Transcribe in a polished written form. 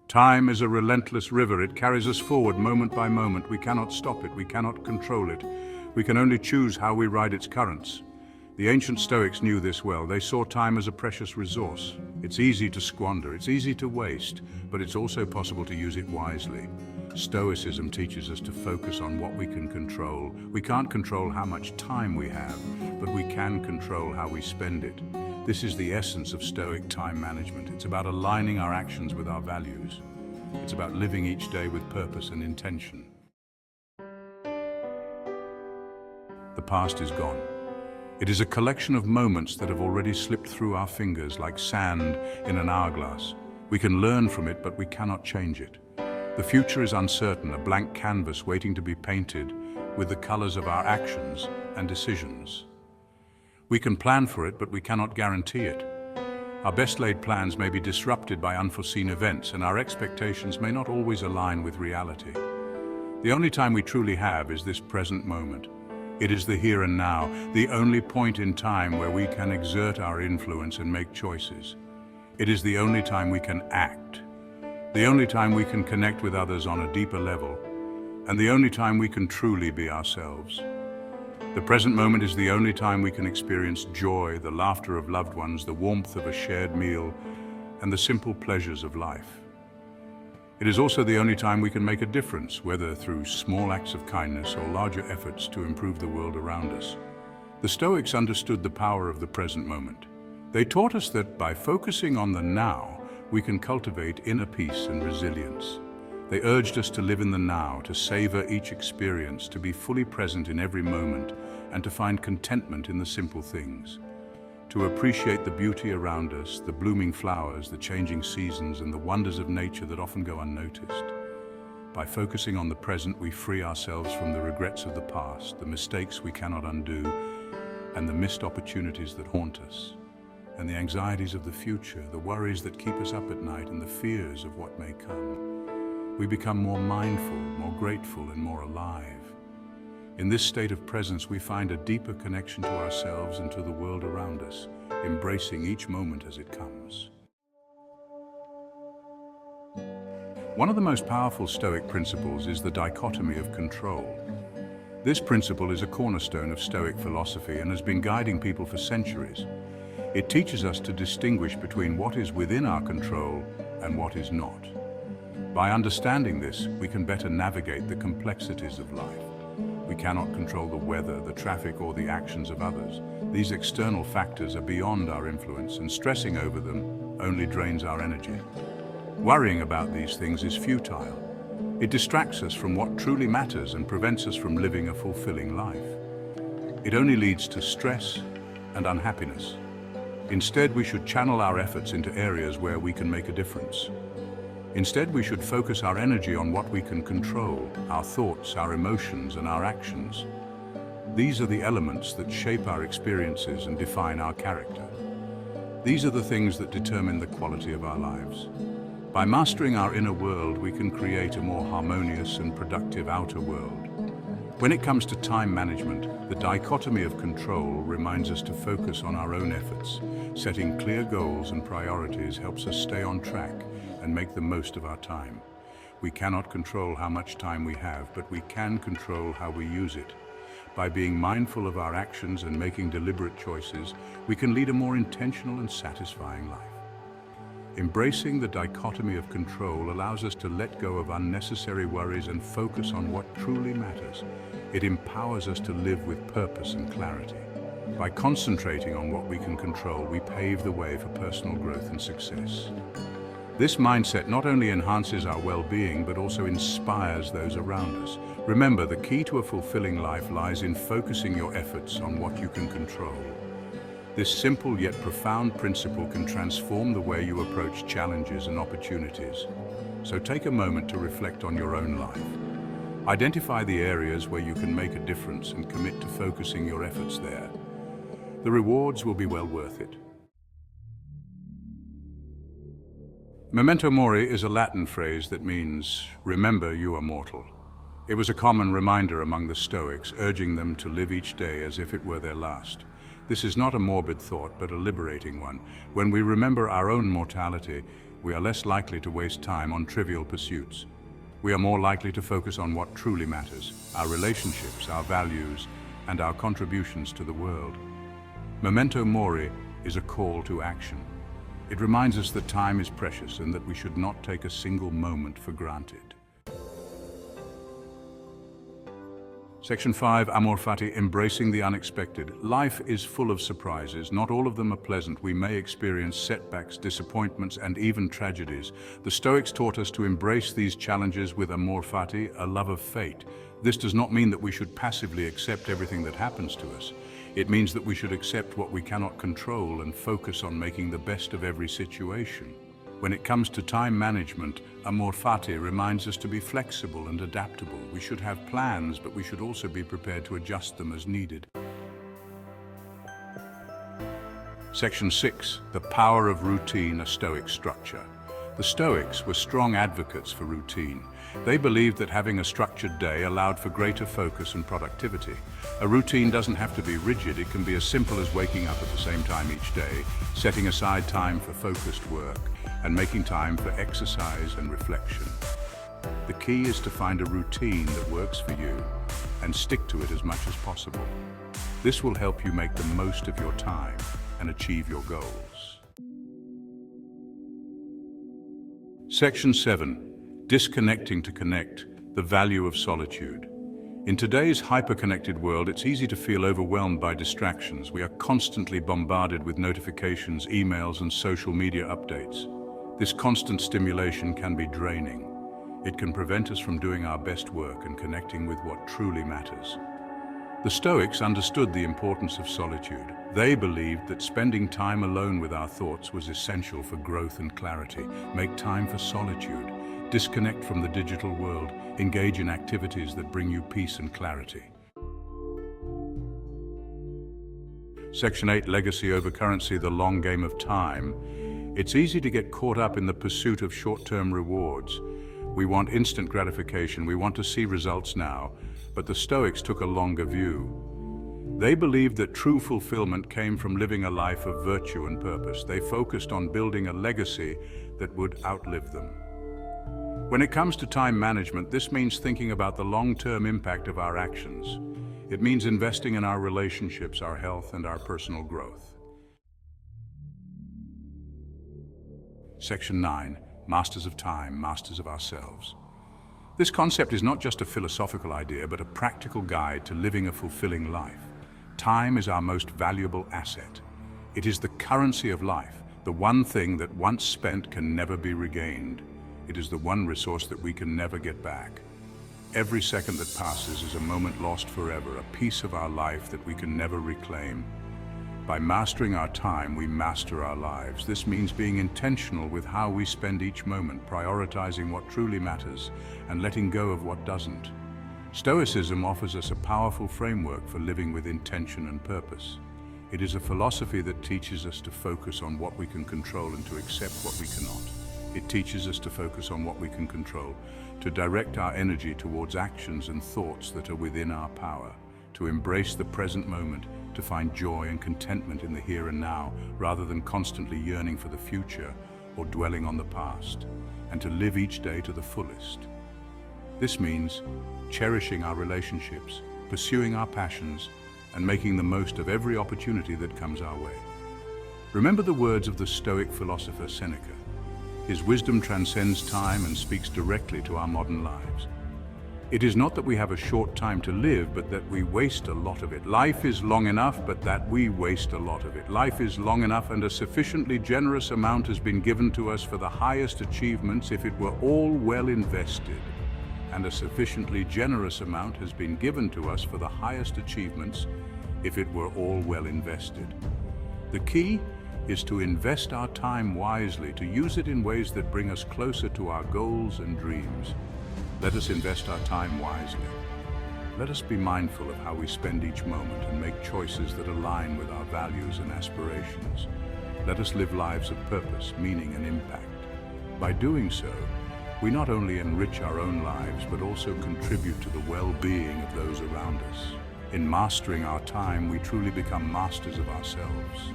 Time is a relentless river. It carries us forward moment by moment. We cannot stop it. We cannot control it. We can only choose how we ride its currents. The ancient Stoics knew this well. They saw time as a precious resource. It's easy to squander, it's easy to waste, but it's also possible to use it wisely. Stoicism teaches us to focus on what we can control. We can't control how much time we have, but we can control how we spend it. This is the essence of Stoic time management. It's about aligning our actions with our values. It's about living each day with purpose and intention. The past is gone. It is a collection of moments that have already slipped through our fingers like sand in an hourglass. We can learn from it, but we cannot change it. The future is uncertain, a blank canvas waiting to be painted with the colors of our actions and decisions. We can plan for it, but we cannot guarantee it. Our best-laid plans may be disrupted by unforeseen events, and our expectations may not always align with reality. The only time we truly have is this present moment. It is the here and now, the only point in time where we can exert our influence and make choices. It is the only time we can act, the only time we can connect with others on a deeper level, and the only time we can truly be ourselves. The present moment is the only time we can experience joy, the laughter of loved ones, the warmth of a shared meal, and the simple pleasures of life. It is also the only time we can make a difference, whether through small acts of kindness or larger efforts to improve the world around us. The Stoics understood the power of the present moment. They taught us that by focusing on the now, we can cultivate inner peace and resilience. They urged us to live in the now, to savor each experience, to be fully present in every moment, and to find contentment in the simple things. To appreciate the beauty around us, the blooming flowers, the changing seasons, and the wonders of nature that often go unnoticed. By focusing on the present, we free ourselves from the regrets of the past, the mistakes we cannot undo, and the missed opportunities that haunt us, and the anxieties of the future, the worries that keep us up at night, and the fears of what may come. We become more mindful, more grateful, and more alive. In this state of presence, we find a deeper connection to ourselves and to the world around us, embracing each moment as it comes. One of the most powerful Stoic principles is the dichotomy of control. This principle is a cornerstone of Stoic philosophy and has been guiding people for centuries. It teaches us to distinguish between what is within our control and what is not. By understanding this, we can better navigate the complexities of life. We cannot control the weather, the traffic, or the actions of others. These external factors are beyond our influence, and stressing over them only drains our energy. Worrying about these things is futile. It distracts us from what truly matters and prevents us from living a fulfilling life. It only leads to stress and unhappiness. Instead, we should channel our efforts into areas where we can make a difference. Instead, we should focus our energy on what we can control, our thoughts, our emotions, and our actions. These are the elements that shape our experiences and define our character. These are the things that determine the quality of our lives. By mastering our inner world, we can create a more harmonious and productive outer world. When it comes to time management, the dichotomy of control reminds us to focus on our own efforts. Setting clear goals and priorities helps us stay on track and make the most of our time. We cannot control how much time we have, but we can control how we use it. By being mindful of our actions and making deliberate choices, we can lead a more intentional and satisfying life. Embracing the dichotomy of control allows us to let go of unnecessary worries and focus on what truly matters. It empowers us to live with purpose and clarity. By concentrating on what we can control, we pave the way for personal growth and success. This mindset not only enhances our well-being, but also inspires those around us. Remember, the key to a fulfilling life lies in focusing your efforts on what you can control. This simple yet profound principle can transform the way you approach challenges and opportunities. So take a moment to reflect on your own life. Identify the areas where you can make a difference and commit to focusing your efforts there. The rewards will be well worth it. Memento mori is a Latin phrase that means, remember you are mortal. It was a common reminder among the Stoics, urging them to live each day as if it were their last. This is not a morbid thought, but a liberating one. When we remember our own mortality, we are less likely to waste time on trivial pursuits. We are more likely to focus on what truly matters, our relationships, our values, and our contributions to the world. Memento mori is a call to action. It reminds us that time is precious and that we should not take a single moment for granted. Section 5, Amor Fati, embracing the unexpected. Life is full of surprises. Not all of them are pleasant. We may experience setbacks, disappointments, and even tragedies. The Stoics taught us to embrace these challenges with Amor Fati, a love of fate. This does not mean that we should passively accept everything that happens to us. It means that we should accept what we cannot control and focus on making the best of every situation. When it comes to time management, Amor Fati reminds us to be flexible and adaptable. We should have plans, but we should also be prepared to adjust them as needed. Section 6, the power of routine, a Stoic structure. The Stoics were strong advocates for routine. They believed that having a structured day allowed for greater focus and productivity. A routine doesn't have to be rigid. It can be as simple as waking up at the same time each day, setting aside time for focused work, and making time for exercise and reflection. The key is to find a routine that works for you and stick to it as much as possible. This will help you make the most of your time and achieve your goals. Section 7, disconnecting to connect, the value of solitude. In today's hyper-connected world, it's easy to feel overwhelmed by distractions. We are constantly bombarded with notifications, emails, and social media updates. This constant stimulation can be draining. It can prevent us from doing our best work and connecting with what truly matters. The Stoics understood the importance of solitude. They believed that spending time alone with our thoughts was essential for growth and clarity. Make time for solitude. Disconnect from the digital world. Engage in activities that bring you peace and clarity. Section 8, legacy over currency, the long game of time. It's easy to get caught up in the pursuit of short-term rewards. We want instant gratification. We want to see results now. But the Stoics took a longer view. They believed that true fulfillment came from living a life of virtue and purpose. They focused on building a legacy that would outlive them. When it comes to time management, this means thinking about the long-term impact of our actions. It means investing in our relationships, our health, and our personal growth. Section 9, masters of time, masters of ourselves. This concept is not just a philosophical idea, but a practical guide to living a fulfilling life. Time is our most valuable asset. It is the currency of life, the one thing that once spent can never be regained. It is the one resource that we can never get back. Every second that passes is a moment lost forever, a piece of our life that we can never reclaim. By mastering our time, we master our lives. This means being intentional with how we spend each moment, prioritizing what truly matters and letting go of what doesn't. Stoicism offers us a powerful framework for living with intention and purpose. It is a philosophy that teaches us to focus on what we can control and to accept what we cannot. It teaches us to focus on what we can control, to direct our energy towards actions and thoughts that are within our power, to embrace the present moment, to find joy and contentment in the here and now, rather than constantly yearning for the future or dwelling on the past, and to live each day to the fullest. This means cherishing our relationships, pursuing our passions, and making the most of every opportunity that comes our way. Remember the words of the Stoic philosopher Seneca. His wisdom transcends time and speaks directly to our modern lives. It is not that we have a short time to live, but that we waste a lot of it. Life is long enough, but that we waste a lot of it. Life is long enough, and a sufficiently generous amount has been given to us for the highest achievements if it were all well invested. And a sufficiently generous amount has been given to us for the highest achievements if it were all well invested. The key is to invest our time wisely, to use it in ways that bring us closer to our goals and dreams. Let us invest our time wisely. Let us be mindful of how we spend each moment and make choices that align with our values and aspirations. Let us live lives of purpose, meaning, and impact. By doing so, we not only enrich our own lives, but also contribute to the well-being of those around us. In mastering our time, we truly become masters of ourselves.